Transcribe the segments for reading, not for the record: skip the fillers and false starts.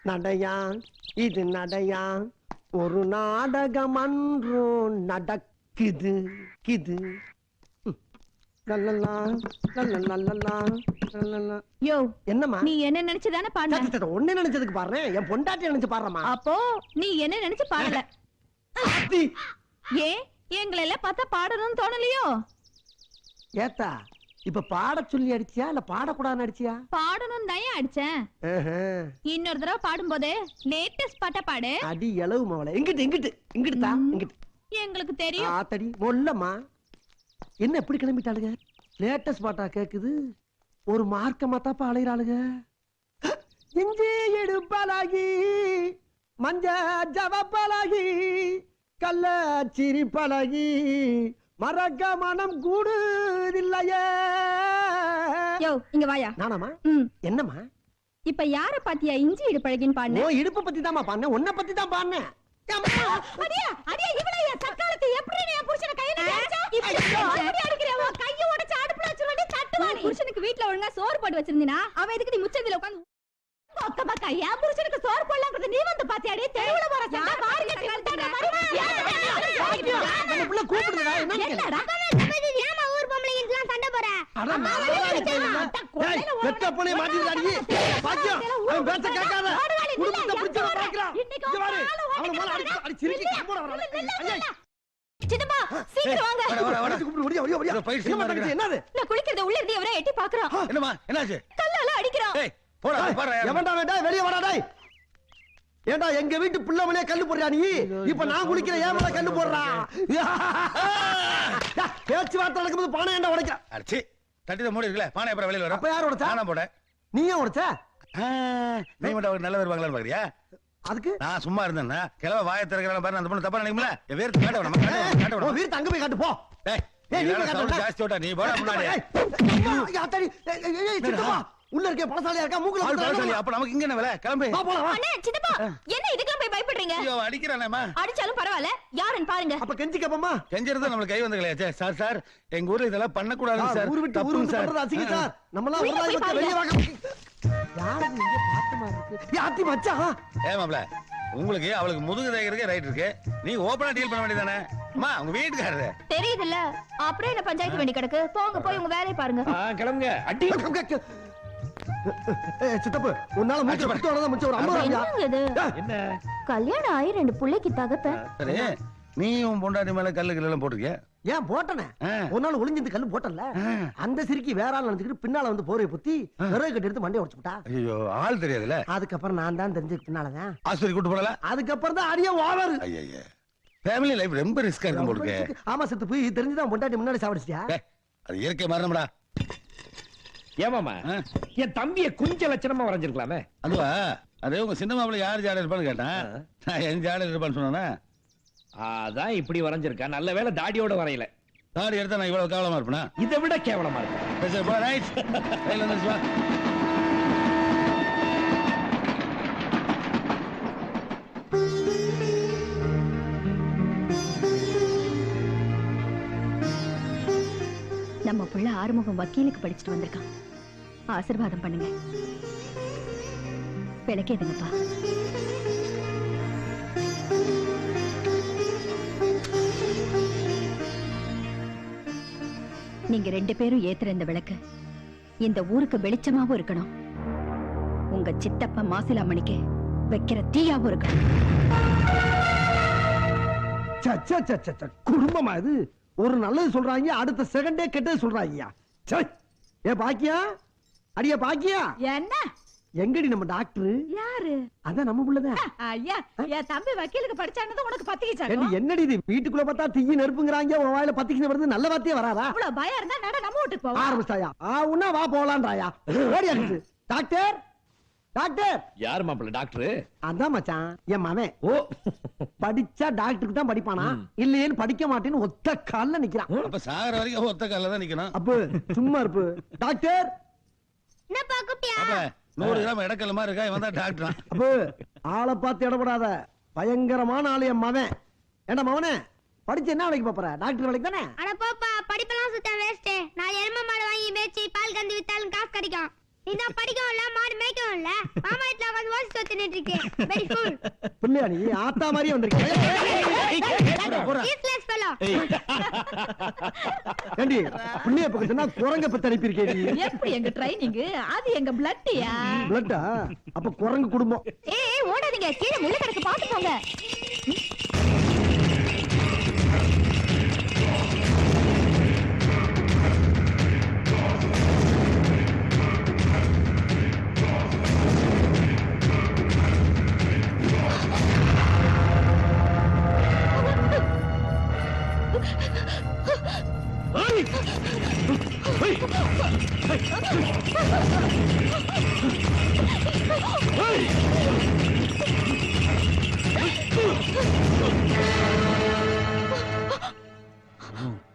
நடையா இது நடையா ஒரு நாடகம் அன்றோ நடக்குது கிது யோ என்னம்மா நீ என்ன நினைச்சுதானே பாடுன ஒண்ணு நினைச்சதுக்கு பாடுறேன் என் பொண்டாட்டி நினைச்சு பாடுறமா அப்போ நீ என்ன நினைச்சு பாடல ஏன் எங்களை எல்லாம் பார்த்தா பாடணும்னு தோணலையோ ஏத்தா இப்ப பாட சொல்லி அடிச்சியா இல்ல பாடக்கூடாதுன்னு அடிச்சியா பாடணும் தான் அடிச்சேன் இன்னொரு தடவை பாடும்போது லேட்டஸ்ட் பாட்டா பாடு அடி எளவு மவளை எங்கிட்டு எங்கிட்டு இங்கிட்டு தான் இங்கிட்டு எங்களுக்கு தெரியும் ஆத்தடி மொல்லம்மா என்ன எப்படி கிளம்பிட்டாளுங்க லேட்டஸ்ட் பாட்டா கேக்குது ஒரு மார்க்கமா தாப்பா அலையிறாளுங்க இஞ்சி எடுப்பாளாகி மஞ்ச ஜவப்பாளாகி கள்ள சிரிப்பாளாகி மறக்க மனம் கூடுதில்லையே யோ இங்க வாயா நானாமா என்னம்மா இப்ப யார பாத்தியா இஞ்சி இடு பழகின்னு பாடுன ஓ இடுப்பு பத்தி தான் பாடுனேன் உன்னை பத்தி தான் பாடுனேன் அடியா அடியா இவளைய சக்காலத்தை எப்படி நீ புருஷனை கையில அடிச்சா இப்படி அடிக்கறவ கைய உடைச்சு அடுப்புல வச்சு வந்து தட்டுவானே புருஷனுக்கு வீட்ல ஒழுங்கா சோறு போட்டு வச்சிருந்தீனா அவன் எதுக்கு நீ முச்சந்தில உட்கார்ந்து பக்க பக்க ஏன் புருஷனுக்கு சோறு போடலாம்ங்கறது நீ வந்து பாத்தியாடி தெருவுல போற சண்டை பாரு கட்டி வந்துட்ட நம்ம புள்ள கூப்பிடுறா என்னடா ஏமா ஊர் பொம்பளைங்கலாம் சண்டை போற அட டேய் வெட்ட போனே மாட்டிடாடி பாக்கியம் அவன் பேச்ச கேட்காத குடும்பத்தை பிடிச்ச பாக்குறான் இங்க பாரு அவன மேல அடி சிரிக்கி கம்போட வரானே ஐயா சின்னப்பா சீக்கிரம் வாங்க வர கூப்பிடு ஓடியா ஓடியா என்னது நான் குளிக்கிறத உள்ள இருந்து அவரே எட்டி பாக்குறான் என்னமா என்னாச்சு கல்லால அடிக்கிறான் டேய் போடா பாரு எவன்டா வேண்டா வெளிய வாடா டேய் ஏண்டா எங்க வீட்டு பிள்ளைமனே கல்லு போடுறா நீ இப்ப நான் குளிக்கிற ஏன் மேல கல்லு போடுறா பேச்சு வார்த்தை நடக்கும்போது பானை ஏண்டா உடைக்க அடிச்சி தட்டித மூடி இருக்குல பானை அப்புறம் வெளியில வரும் அப்ப யார் உடைச்சா நானா போட நீ ஏன் உடைச்ச நீ மட்டும் ஒரு நல்ல வருவாங்களான்னு பாக்குறியா அதுக்கு நான் சும்மா இருந்தேன்னா கிளவ வாயை திறக்கிறான் பாரு அந்த பொண்ணு தப்பா நினைக்கும்ல வேறு காட்ட வேணும் காட்ட வேணும் வீட்டு அங்க போய் காட்டு போ டேய் நீ சவுண்ட் ஜாஸ்தி ஓட்டா நீ போடா முன்னாடி யாத்தடி சித்தப்பா உள்ள இருக்க பழசாலியா இருக்கா மூக்குல பழசாலி அப்ப நமக்கு இங்க என்ன வேலை கிளம்பு வா போலாம் அண்ணே சித்தப்பா என்ன இதுக்கு போய் பயப்படுறீங்க ஐயோ அடிக்கறானேமா அடிச்சாலும் பரவாயில்ல யாருன்னு பாருங்க அப்ப கெஞ்சி கேப்பமா கெஞ்சறது நமக்கு கை வந்தங்களே சார் சார் எங்க ஊர்ல இதெல்லாம் பண்ண கூடாது சார் ஊர் விட்டு ஊர் வந்து பண்றது அசிங்க சார் நம்மள ஒரு நாள் வந்து வெளிய வாங்க யாரு இங்க பாத்து மாதிரி இருக்கு யாத்தி மச்சான் ஏமாப்ல உங்களுக்கு அவளுக்கு முதுகு தேய்க்கிறதுக்கு ரைட் இருக்கு நீ ஓபனா டீல் பண்ண வேண்டியதானே அம்மா உங்க வீட்டுக்காரரு தெரியுதுல்ல அப்புறம் என்ன பஞ்சாயத்து வேண்டி கிடக்கு போங்க போய் உங்க வேலையை பாருங்க கிளம்புங்க அடி சித்தப்பு உன்னால மூச்சு பத்தோட முச்ச ஒரு அம்மா என்னங்க இது என்ன கல்யாணம் ஆயி 2 புள்ளைக்கு தகப்ப சரி நீ உன் பொண்டாட்டி மேல கல்லு எல்லாம் போட்டுருக்கிய ஏன் போட்டனே ஒரு நாள் ஒளிஞ்சிருந்து கல்லு போட்டல அந்த சிரிக்கி வேற ஆள் நினைச்சுக்கிட்டு பின்னால வந்து போரைய புத்தி விறகு கட்டி எடுத்து மண்டைய உடைச்சுட்டா ஐயோ ஆள் தெரியாதுல அதுக்கப்புறம் நான் தான் தெரிஞ்சு பின்னாலதான் ஆஸ்பத்திரி கூட்டு போடல அதுக்கப்புறம் தான் அடியே ஓவர் ஐயா ஃபேமிலி லைஃப் ரொம்ப ரிஸ்கா இருக்கும் போல இருக்கு ஆமா சித்து போய் தெரிஞ்சுதான் பொண்டாட்டி முன்னாடி சாவடிச்சியா அது இயற்கை மரணம்டா ஏமாமா என் தம்பிய குஞ்ச லட்சணமா வரைஞ்சிருக்கலாமே அதுவா அதே உங்க சின்ன மாப்பிள்ள யார் ஜாட இருப்பான்னு கேட்டேன் நான் என் ஜாட இருப்பான்னு சொன்னா அதான் இப்படி வரைஞ்சிருக்கா நல்ல வேளை தாடியோட வரையல தாடி எடுத்தா நான் இவ்வளவு கேவலமா இருப்பேனா இதை விட கேவலமா இருக்கு நம்ம புள்ள ஆறுமுகம் வக்கீலுக்கு படிச்சுட்டு வந்திருக்கான் ஆசீர்வாதம் பண்ணுங்க விளக்கேதுங்கப்பா நீங்க 2 பேரும் ஏத்துற இந்த விளக்கு இந்த ஊருக்கு வெளிச்சமாவும் இருக்கணும் உங்க சித்தப்ப மாசிலாமணிக்கு வைக்கிற தீயாவும் இருக்கணும் குடும்பமா இது ஒரு நல்லது சொல்றாங்க அடுத்த செகண்டே கெட்டது சொல்றாங்க ஏ பாக்கியா அடியா பாக்கியா என்ன எங்கடி நம்ம டாக்டர் யாரு அதான் நம்ம புள்ளதான் ஐயா என் தம்பி வக்கீலுக்கு படிச்சானது உனக்கு பத்திக்கிச்சாங்க என்னடி இது வீட்டுக்குள்ள பார்த்தா தீய நெருப்புங்கறாங்க உன் வாயில பத்திக்கிச்சு வருது நல்ல வார்த்தையே வராதா அவ்வளவு பயம் இருந்தா நட நம்ம வீட்டுக்கு போவா ஆரம்பிச்சாயா உன்னா வா போலான்றாயா ஓடியா டாக்டர் டாக்டர் யார் மாப்பிள்ள டாக்டர் அதான் மச்சான் என் மவன் ஓ படிச்சா டாக்டருக்கு தான் படிப்பானா இல்லையேன்னு படிக்க மாட்டேன்னு ஒத்த கால்ல நிக்கிறான் அப்ப சாகர வரைக்கும் ஒத்த கால்ல தான் நிக்கணும் அப்ப சும்மா இருப்பு டாக்டர் என்னப்பா குட்டியா அப்ப 100 கிராம் இடக்கல்ல மாதிரி இருக்கா இவன் தான் டாக்டர் அப்ப ஆளை பார்த்து இடப்படாத பயங்கரமான ஆளு என் மவன் ஏண்டா மவனே படிச்சு என்ன வேலைக்கு போற டாக்டர் வேலைக்கு தானே அட போப்பா படிப்பெல்லாம் சுத்த வேஸ்ட் நான் எருமை மாடு வாங்கி மேய்ச்சி பால் கந்து வித்தாலும் காசு கிடைக்கும் நீதான் படிக்கவும் இல்ல மாடு மேய்க்கவும் இல்ல மாமா வீட்டுல வந்து ஓசி சோறு தின்னுட்டு இருக்கேன். Very full. பிள்ளையா நீ ஆத்தா மாதிரியே வந்திருக்க. Useless fellow. ஏண்டி பிள்ளைய பக்கத்துனா குரங்க பத்தி அனுப்பியிருக்கேன் நீ. எப்படி எங்க ட்ரைனிங்? அது எங்க பிளட்டியா? பிளட்டா? அப்ப குரங்கு குடும்பம். ஏய் ஓடாதீங்க, கீழே முள்ளு கிடக்கு, பாத்து போங்க.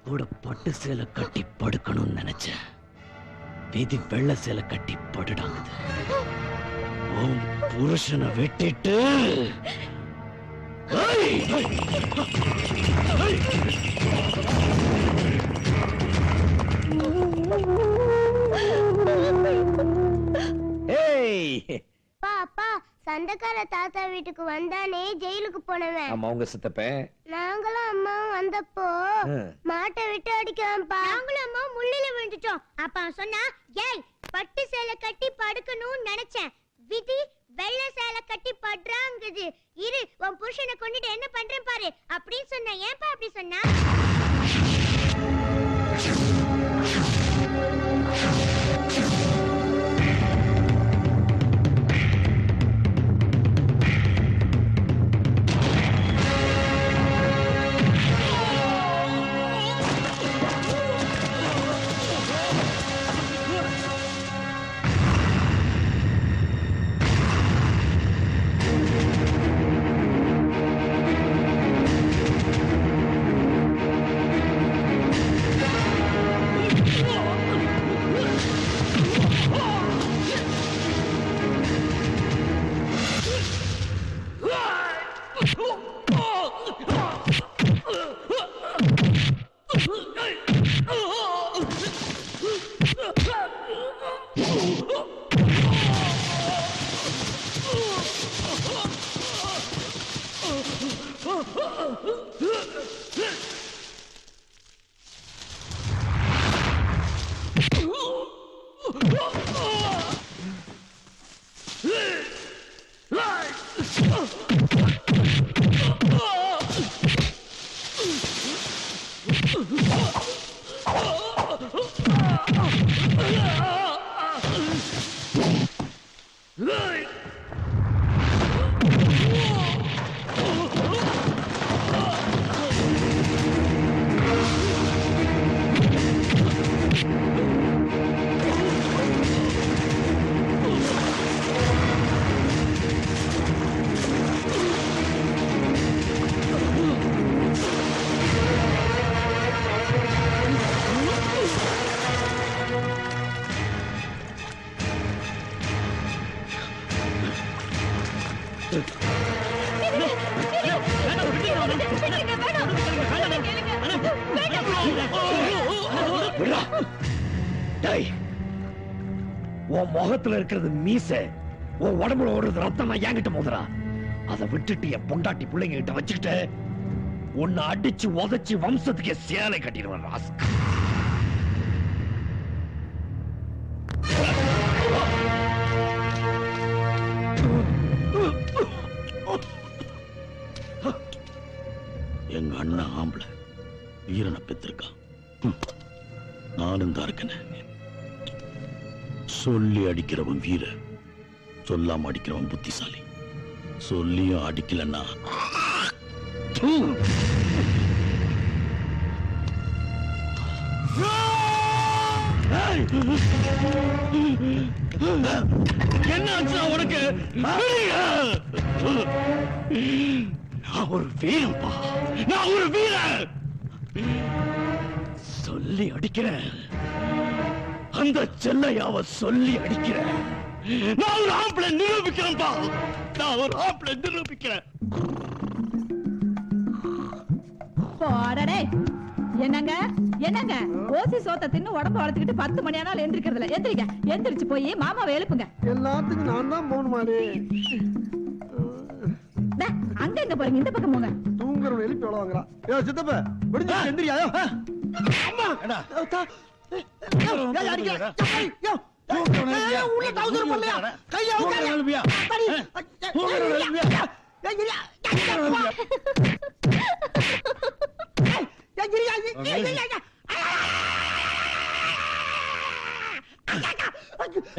கூட பட்டு சேலை கட்டி படுக்கணும்னு நினைச்சேன். விதி வெள்ளை சேலை கட்டி படுடாங்குது. உன் புருஷனை வெட்டிட்டு பாப்பா சண்டைக்கார தாத்தா வீட்டுக்கு வந்தானே ஜெயிலுக்கு போனவன். ஆமா உங்க சித்தப்பேன். நாங்களும் அம்மாவும் வந்தப்போ மாட்டை விட்டு அடிக்கலாம்ப்பா. நாங்களும் அம்மா முள்ளில விழுந்துட்டோம். அப்ப அவன் சொன்னா, ஏய் பட்டு சேலை கட்டி படுக்கணும்னு நினைச்சேன், விதி வெள்ளை சேலை கட்டி படுறாங்குது, இரு உன் புருஷனை கொண்டுட்டு என்ன பண்றேன் பாரு அப்படின்னு சொன்ன. ஏன்பா அப்படி சொன்னா? உன் முகத்துல இருக்கிறது மீச, உன் உடம்புல ஓடுறது ரத்தமா என்கிட்ட மோதுறா. அதை விட்டுட்டு என் பொண்டாட்டி பிள்ளைங்க கிட்ட வச்சுக்கிட்டு உன்னை அடிச்சு உதைச்சு வம்சத்துக்கு சேலை கட்டிடுவேன். ராஸ்கல். எங்க அண்ணன் ஆம்பளை வீரனை பெற்றிருக்கான். நானும் தான் இருக்கேன். சொல்லி அடிக்கிறவன் வீர, சொல்லாம அடிக்கிறவன் புத்திசாலி. சொல்லியும் அடிக்கலன்னா என்ன ஆச்சு உனக்கு? நான் ஒரு வீரன்பா, நான் ஒரு வீரன். சொல்லி அடிக்கிறேன், அந்த செல்லையாவ சொல்லி அடிக்கிறேன். நான் ஒரு ஆம்பளை நிரூபிக்கிறேன்பா, நான் ஒரு ஆம்பளை நிரூபிக்கிறேன். போடடே. என்னங்க என்னங்க, ஓசி சோத்த தின்னு உடம்பு வளர்த்துக்கிட்டு 10 மணி ஆனாலும் எந்திரிக்கிறதுல எந்திரிக்க. எந்திரிச்சு போய் மாமாவை எழுப்புங்க. எல்லாத்துக்கும் நான் தான் போகணுமாடி. பாருங்க, இந்த பக்கம் போங்க. தூங்குறவன் எழுப்பி எவ்வளவு வாங்குறான்? ஏய் சித்தப்ப, விடுஞ்சு எந்திரியா? அம்மா, ஏடா. ஏய் அடிக்க. உள்ள டவுசர் பண்ணலையா? கைய தூங்குறவன் எழுப்பியா? தூங்குறவன் எழுப்பியா?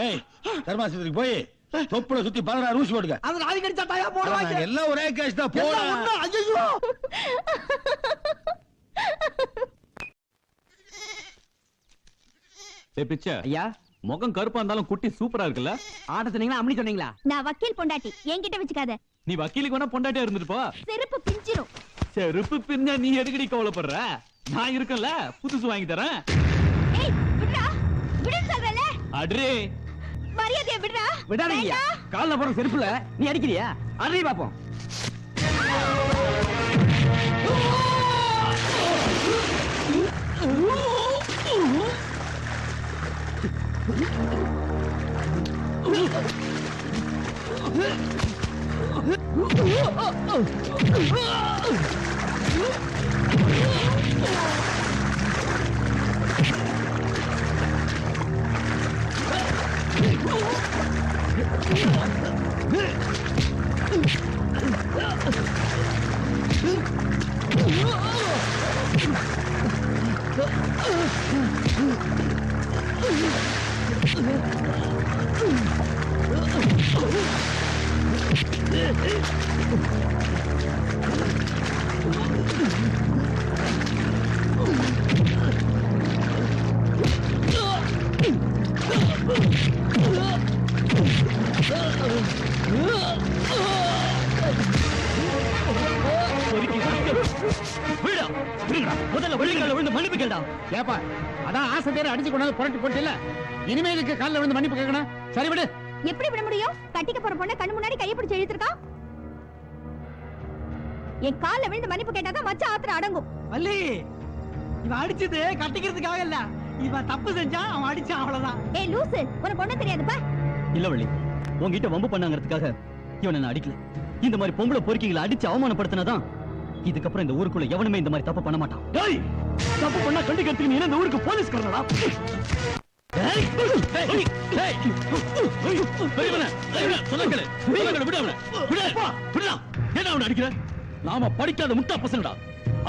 ஏய், தர்மாசத்துக்கு போய் தொப்புல சுத்தி 16 ஊசி போடுங்க. அது நாளைக்கு அடிச்சா தாயா போடுவாங்க. எல்லாம் ஒரே கேஸ் தான். போடா. ஐயோ. பிச்சை ஐயா, முகம் கருப்பா இருந்தாலும் குட்டி சூப்பரா இருக்குல்ல. ஆட்ட சொன்னீங்களா அம்மனி சொன்னீங்களா? நான் வக்கீல் பொண்டாட்டி, என்கிட்ட வச்சுக்காத. நீ வக்கீலுக்கு வேணா பொண்டாட்டியா இருந்துட்டு போ. செருப்பு பிஞ்சிரும். செருப்பு பிரிஞ்சா நீ எதுக்கடி கவலைப்படுற? நான் இருக்கேன்ல, புதுசு வாங்கி தரேன். ஏய் விடுடா, விடுன்னு சொல்றல. அட்ரே மரியாதையா விடுடா. விடாதீங்க. கால்ல போற செருப்புல நீ அடிக்கிறியா? அடி பாப்போம். முதல்ல வெள்ளிக்கால விழுந்து மன்னிப்பு கேட்டா. ஏப்பா, அதான் ஆசை பேரை அடிச்சு கொண்டாந்து புரட்டி போட்டு இனிமே இதுக்கு கால்ல விழுந்து மன்னிப்பு கேட்கணும். சரி விடு. எப்படி விட முடியும்? கட்டிக்க போற பொண்ண கண்ணு முன்னாடி கைய பிடிச்சு இழுத்துருக்கான். என் கால்ல விழுந்து மன்னிப்பு கேட்டாதான் மச்ச ஆத்திர அடங்கும். வள்ளி, இவன் அடிச்சது கட்டிக்கிறதுக்காக இல்ல. இவன் தப்பு செஞ்சா அவன் அடிச்சான், அவ்வளவுதான். ஏய் லூசு, உனக்கு ஒண்ணும் தெரியாதுப்பா. இல்ல வள்ளி, உன்கிட்ட வம்பு பண்ணாங்கிறதுக்காக இவனை நான் அடிக்கல. இந்த மாதிரி பொம்பளை பொறுக்கிகளை அடிச்சு அவமானப்படுத்தினதான் இதுக்கப்புறம் இந்த ஊருக்குள்ள எவனுமே இந்த மாதிரி தப்பு பண்ண மாட்டான். டேய், தப்பு பண்ணா கண்டிக்கிறதுக்கு நீ என்ன இந்த ஊருக்கு போலீஸ்காரனா? டேய், டேய், டேய், பெரியவனே, சொன்னங்களே, விடு அவனை, விடுடா. என்ன அவனை அடிக்கிற? நாம படிக்காத முட்டா பசங்கடா.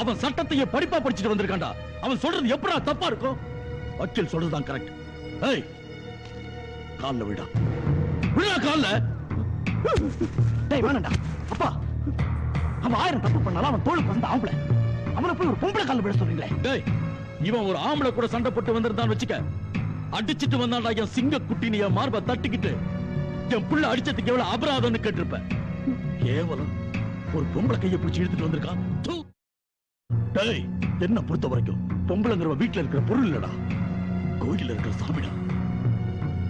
அவன் சட்டத்தையே படிப்பா படிச்சுட்டு வந்திருக்கான்டா. அவன் சொல்றது எப்படா தப்பா இருக்கும்? வக்கீல் சொல்றதுதான் கரெக்ட். ஏய், கால்ல விடா, விடா கால்ல. டேய் வேணாம்டா. அப்பா, அவன் 1000 தப்பு பண்ணாலும் அவன் தோளுக்கு வந்த ஆம்பளை. அவனை போய் ஒரு பொம்பளை கால்ல விட சொல்றீங்களே. டேய், இவன் ஒரு ஆம்பளை கூட சண்டை போட்டு வந்திருந்தான் வச்சுக்க, அடிச்சிட்டு வந்தாடா என் சிங்க குட்டி. நீ என் மார்பை தட்டிக்கிட்டு என் புள்ள அடிச்சதுக்கு எவ்வளவு அபராதம்னு கேட்டிருப்ப. கேவலம் ஒரு பொம்பளை கையை பிடிச்சு இழுத்துட்டு வந்திருக்கான். டேய், என்ன பொறுத்த வரைக்கும் பொம்பளைங்கிற வீட்டுல இருக்கிற பொருள் இல்லடா, கோயில இருக்கிற சாமிடா.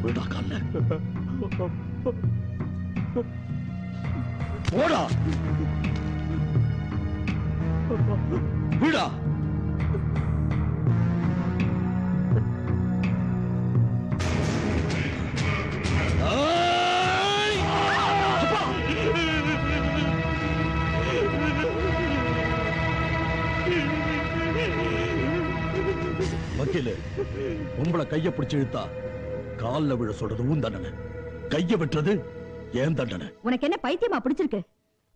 விடா கால்ல. போடா, விடா. வக்கீலு, உங்களை கைய பிடிச்சு இழுத்தா கால்ல விழ சொல்றது உன் தண்டனை, கைய வெட்டுறது ஏன் தண்டனை. உனக்கு என்ன பைத்தியமா பிடிச்சிருக்கு?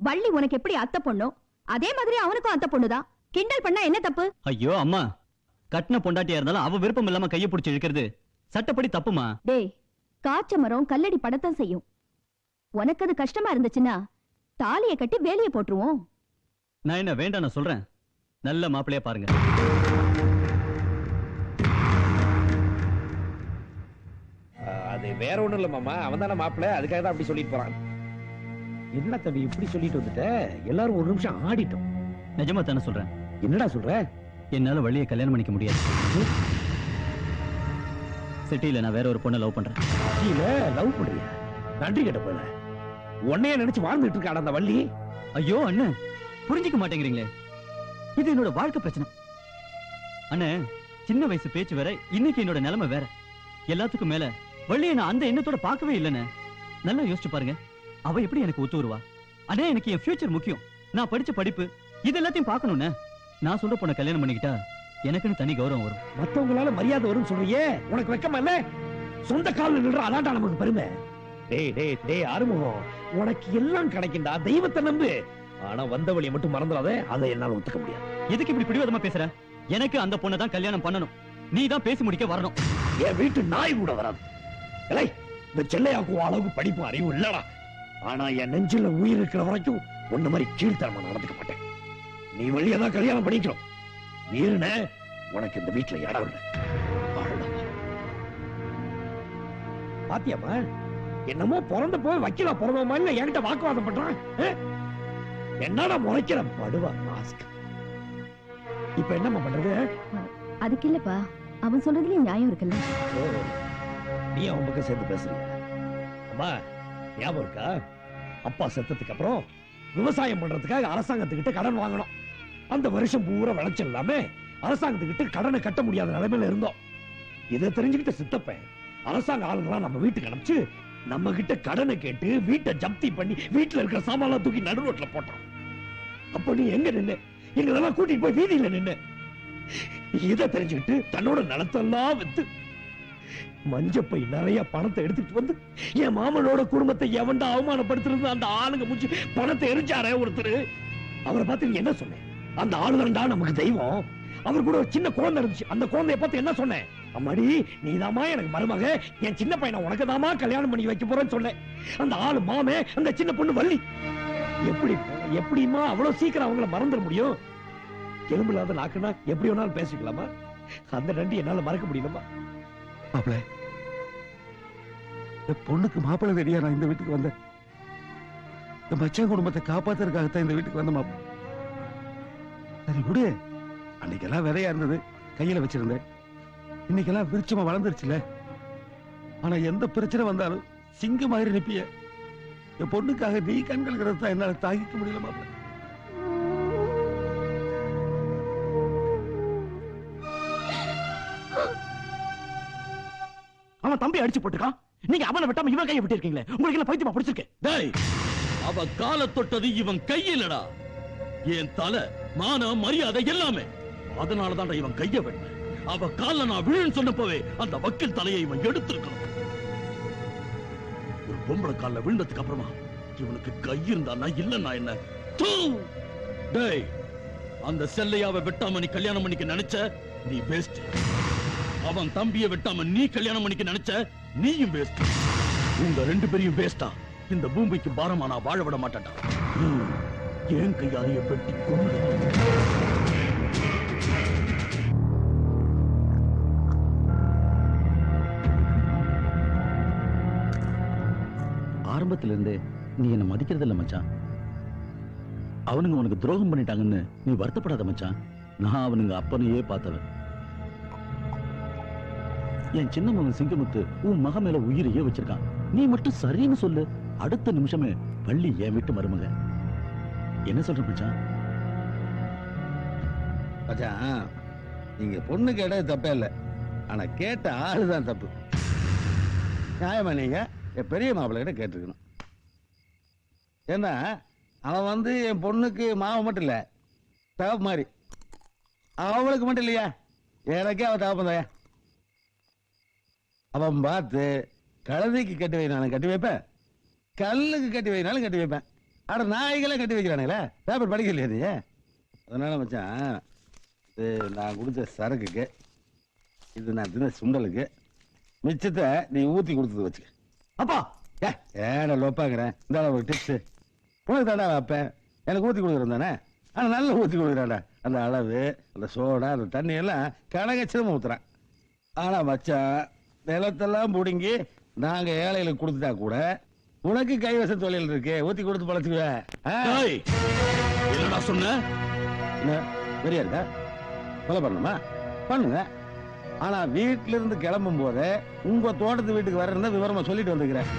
வள்ளி உனக்கு எப்படி அத்தை பொண்ணோ அதே மாதிரி அவனுக்கும் அத்தை பொண்ணுதான். கிண்டல் பண்ணா என்ன தப்பு? ஐயோ அம்மா, கட்டின பொண்டாட்டியா இருந்தாலும் அவ விருப்பம் இல்லாம கைய பிடிச்சு இழுக்கிறது சட்டப்படி தப்புமா. டேய், காய்ச்ச மரம் கல்லடி படத்தான் செய்யும். உனக்கு அது கஷ்டமா இருந்துச்சுன்னா தாலியை கட்டி வேலையை போட்டுருவோம். நான் என்ன வேண்டாம் நான் சொல்றேன், நல்ல மாப்பிள்ளையா பாருங்க. அது வேற ஒண்ணும் இல்ல மாமா, அவன் தானே மாப்பிள்ள, அதுக்காக தான் அப்படி சொல்லிட்டு போறான். என்ன தம்பி இப்படி சொல்லிட்டு வந்துட்ட? எல்லாரும் ஒரு நிமிஷம் ஆடிட்டோம். நிஜமா தானே சொல்றேன். என்னடா சொல்ற? என்னால வள்ளியை கல்யாணம் பண்ணிக்க முடியாது. சிட்டியில நான் வேற ஒரு பொண்ணை லவ் பண்றேன். சிட்டியில லவ் பண்றியா? நன்றி கேட்ட போல. உன்னைய நினைச்சு வாழ்ந்துட்டு இருக்காட அந்த வள்ளி. ஐயோ அண்ணன், புரிஞ்சுக்க மாட்டேங்கிறீங்களே, இது என்னோட வாழ்க்கை பிரச்சனை. அண்ணே, சின்ன வயசு பேச்சு வேற, இன்னைக்கு என்னோட நிலைமை வேற. எல்லாத்துக்கும் மேல வள்ளியை நான் அந்த எண்ணத்தோட பார்க்கவே இல்லைன்னு. நல்லா யோசிச்சு பாருங்க, அவ எப்படி எனக்கு ஒத்து வருவா? அண்ணே, எனக்கு என் ஃபியூச்சர் முக்கியம். நான் படிச்ச படிப்பு இது எல்லாத்தையும் பார்க்கணும்னே. நான் சொல்ற பொண்ணை கல்யாணம் பண்ணிக்கிட்டா எனக்குன்னு தனி கௌரவம் வரும். மத்தவங்களால மரியாதை வரும் சொல்றியே, உனக்கு வெக்கமா இல்ல? சொந்த கால்ல நின்ற அதான்டா நமக்கு பெருமை. டேய் டேய் டேய் ஆறுமுகம், உனக்கு எல்லாம் கிடைக்கும்டா, தெய்வத்தை நம்பு. ஆனா வந்த வழியை மட்டும் மறந்துடாத, அதை என்னால ஒத்துக்க முடியாது. எதுக்கு இப்படி பிடிவாதமா பேசுற? எனக்கு அந்த பொண்ணை தான் கல்யாணம் பண்ணணும். நீ தான் பேசி முடிக்க வரணும். என் வீட்டு நாய் கூட வராது. இல்லை, இந்த செல்லையாக்கும் அளவுக்கு படிப்பு அறிவு இல்லடா. ஆனா என் நெஞ்சில உயிர் இருக்கிற வரைக்கும் ஒண்ணு மாதிரி கீழ்த்தரமா நடந்துக்க மாட்டேன். நீ வழியதான் கல்யாணம் பண்ணிக்கணும். மீறின உனக்கு இந்த வீட்டுல இடம் இல்லை. பாத்தியாமா, என்னமோ பிறந்த போய் வக்கீலா பிறந்த மாதிரி என்கிட்ட வாக்குவாதம் பண்றான். என்னடா முறைக்கிற படுவா மாஸ்க். இப்ப என்னம்மா பண்றது? அதுக்கு இல்லப்பா, அவன் சொல்றதுலயும் நியாயம் இருக்குல்ல. நீ அவன் பக்கம் சேர்ந்து பேசுறிய? அம்மா ஞாபகம் இருக்கா, அப்பா செத்ததுக்கு அப்புறம் விவசாயம் பண்றதுக்காக அரசாங்கத்துக்கிட்ட கடன் வாங்கணும். அந்த வருஷம் பூரா விளைச்சல் இல்லாம அரசாங்கத்துக்கிட்ட கடனை கட்ட முடியாத நிலைமையில இருந்தோம். இதை தெரிஞ்சுக்கிட்ட சித்தப்ப அரசாங்க ஆளுங்களாம் நம்ம வீட்டுக்கு அனுப்பிச்சு நம்ம கிட்ட கடனை கேட்டு வீட்டை ஜப்தி பண்ணி வீட்டுல இருக்கிற சாமான் தூக்கி நடு ரோட்ல போட்டோம். அப்ப நீ எங்க நின்னு எங்களெல்லாம் கூட்டிட்டு போய் வீதியில நின்னு இதை தெரிஞ்சுக்கிட்டு தன்னோட நிலத்தெல்லாம் வித்து மஞ்சப்பை நிறைய பணத்தை எடுத்துட்டு வந்து என் மாமனோட குடும்பத்தை எவன்டா அவமானப்படுத்துறது அந்த ஆளுங்க முடிச்சு பணத்தை எரிஞ்சாரே ஒருத்தர். அவரை பார்த்து நீ என்ன சொன்னேன்? அந்த ஆளுதான்டா நமக்கு தெய்வம். அவர் கூட ஒரு சின்ன குழந்தை இருந்துச்சு. அந்த குழந்தைய பார்த்து என்ன சொன்னேன்? அம்மாடி நீதாமா எனக்கு மருமக, என் சின்ன பையனை உனக்கு தாமா கல்யாணம் பண்ணி வைக்க போறேன்னு சொன்னேன். அந்த ஆளு மாமே, அந்த சின்ன பொண்ணு வள்ளி. எப்படிமா அவ்வளவு சீக்கிரம் அவங்கள மறந்துட முடியும்? எலும்பு இல்லாத நாக்குனா எப்படி வேணாலும் பேசிக்கலாமா? அந்த நன்றி என்னால மறக்க முடியலமா. மாப்பிள்ள, என் பொண்ணுக்கு மாப்பிள்ளை ரெடியா நான் இந்த வீட்டுக்கு வந்தேன். என் மச்சான் குடும்பத்தை காப்பாத்துறதுக்காகத்தான் இந்த வீட்டுக்கு வந்த மாப்பிள்ள. சரி விடு, அன்னைக்கெல்லாம் விதையா இருந்தது கையில வச்சிருந்தேன். இன்னைக்கெல்லாம் விருட்சமா வளர்ந்துருச்சுல. ஆனா எந்த பிரச்சனை வந்தாலும் சிங்க மாதிரி நிப்பிய. என் பொண்ணுக்காக நீ கண்கள் கிடத்தா என்னால தாங்கிக்க முடியல மாப்பிள்ள. அவன் தம்பி அடிச்சு போட்டுக்கான், நீங்க அவனை விட்டாம இவன் கையை விட்டு இருக்கீங்களே, உங்களுக்கு எல்லாம் பைத்தியமா பிடிச்சிருக்கு? டேய், அவ கால தொட்டது இவன் கையிலடா. என் தலை, மானம், மரியாதை எல்லாமே. அதனாலதான் இவன் கைய வெட்ட. அவ கால நான் விழுன்னு சொன்னப்பவே அந்த வக்கீல் தலையை இவன் எடுத்திருக்கணும். ஒரு பொம்பளை கால விழுந்ததுக்கு அப்புறமா இவனுக்கு கை இருந்தா இல்லன்னா என்ன? தூ! டேய், அந்த செல்லையாவை வெட்டாம நீ கல்யாணம் பண்ணிக்க நினைச்ச நீ வேஸ்ட். அவன் தம்பியை வெட்டாம நீ கல்யாணம் பண்ணிக்க நினைச்ச நீயும் வேஸ்ட். உங்க ரெண்டு பேரையும் வேஸ்டா இந்த பூமிக்கு பாரமா நான் வாழ விட மாட்டேன்டா. ஏன் கையாலைய வெட்டி கொண்டு ஆரம்பத்துல இருந்தே நீ என்ன மதிக்கிறது இல்ல மச்சான். அவனுங்க உனக்கு துரோகம் பண்ணிட்டாங்கன்னு நீ வருத்தப்படாத மச்சான். நான் அவனுங்க அப்பனையே பார்த்தவன். என் சின்ன மகன் சிங்கமுத்து உன் மக மேல உயிரையே வச்சிருக்கான். நீ மட்டும் சரின்னு சொல்லு, அடுத்த நிமிஷமே பள்ளி என் வீட்டு மருமக. என்ன சொல்ற மச்சான்? மச்சான், நீங்க பொண்ணு கேட்டது தப்பே இல்லை. ஆனா கேட்ட ஆளுதான் தப்பு. நியாயமா நீங்க என் பெரிய மாப்பிள்ளை கிட்ட கேட்டிருக்கணும். ஏன்னா அவன் வந்து என் பொண்ணுக்கு மாவன் மட்டும் இல்ல, தகப்பு மாதிரி. அவளுக்கு மட்டும் இல்லையா, எனக்கே அவன் தகப்பந்தாயா. அவன் பார்த்து கழுதைக்கு கட்டி வைனாலும் கட்டி வைப்பேன், கல்லுக்கு கட்டி வைனாலும் கட்டி வைப்பேன். ஆனா நாய்களை கட்டி வைக்கிறானுங்களே, பேப்பர் படிக்கலையா நீ? அதனால மச்சான், இது நான் குடிச்ச சரக்குக்கு, இது நான் தின சுண்டலுக்கு, மிச்சத்தை நீ ஊத்தி கொடுத்தது வச்சுக்க. அப்பா ஏடா லோப்பாங்கிறேன். இந்த ஒரு டிப்ஸ் உனக்கு தாண்டா வைப்பேன், எனக்கு ஊத்தி கொடுக்குறேன் தானே. ஆனா நல்லா ஊத்தி கொடுக்குறாடா. அந்த அளவு, அந்த சோடா, அந்த தண்ணி எல்லாம் கனகச்சிரமா ஊத்துறான். ஆனா மச்சான், நிலத்தெல்லாம் பிடுங்கி நாங்க ஏழைகளுக்கு கொடுத்துட்டா கூட உனக்கு கைவச தொழில் இருக்கு, ஊத்தி கொடுத்து பழச்சுக்குவேன். என்னடா சொன்ன? என்ன பெரியா இருக்கா? கொலை பண்ணணுமா? பண்ணுங்க. ஆனா வீட்டுல இருந்து கிளம்பும் போது உங்க தோட்டத்து வீட்டுக்கு வர விவரமா சொல்லிட்டு வந்துக்கிறேன்.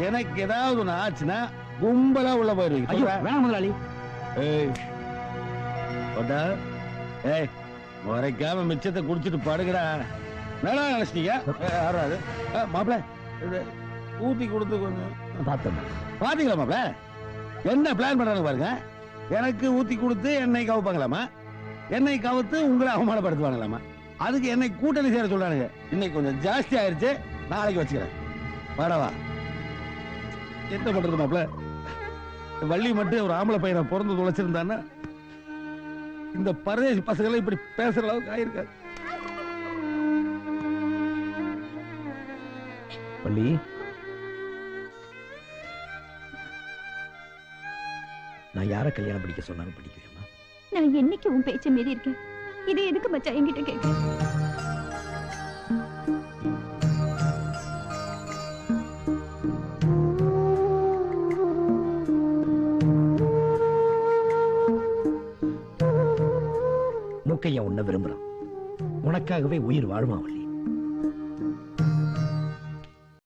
எனக்கு ஏதாவது ஒண்ணு ஆச்சுன்னா கும்பலா உள்ள போயிருவீங்க. வேணாம் முதலாளி. ஏய், முறைக்காம மிச்சத்தை குடிச்சிட்டு படுகிறா. நல்லா நினைச்சிட்டீங்க. யாராவது மாப்பிள்ள ஊத்தி கொடுத்து கொஞ்சம் பார்த்தேன். பாத்தீங்களா மாப்பிள்ள என்ன பிளான் பண்றாங்க பாருங்க. எனக்கு ஊத்தி கொடுத்து என்னை கவுப்பாங்களாமா, என்னை கவுத்து உங்களை அவமானப்படுத்துவாங்களாமா. அதுக்கு என்னை கூட்டணி சேர சொல்றானுங்க. இன்னைக்கு கொஞ்சம் ஜாஸ்தி ஆயிருச்சு, நாளைக்கு வச்சுக்கிறேன். வாடவா. என்ன பண்றது மாப்ள, வள்ளி மட்டும் ஒரு ஆம்பளை பையனை பிறந்து தொலைச்சிருந்தான்னா இந்த பரதேசி பசங்களை இப்படி பேசுற அளவுக்கு ஆயிருக்காது. வள்ளி, நான் யார கல்யாணம் படிக்க சொன்னாலும் படிக்கிறேம்மா. நான் என்னைக்கு உன் பேச்ச மீறி இருக்கேன்? இது எதுக்கு மச்சான் என்கிட்ட கேட்க? மூக்கையா உன்னை விரும்புறான். உனக்காகவே உயிர் வாழ்வான் வள்ளி.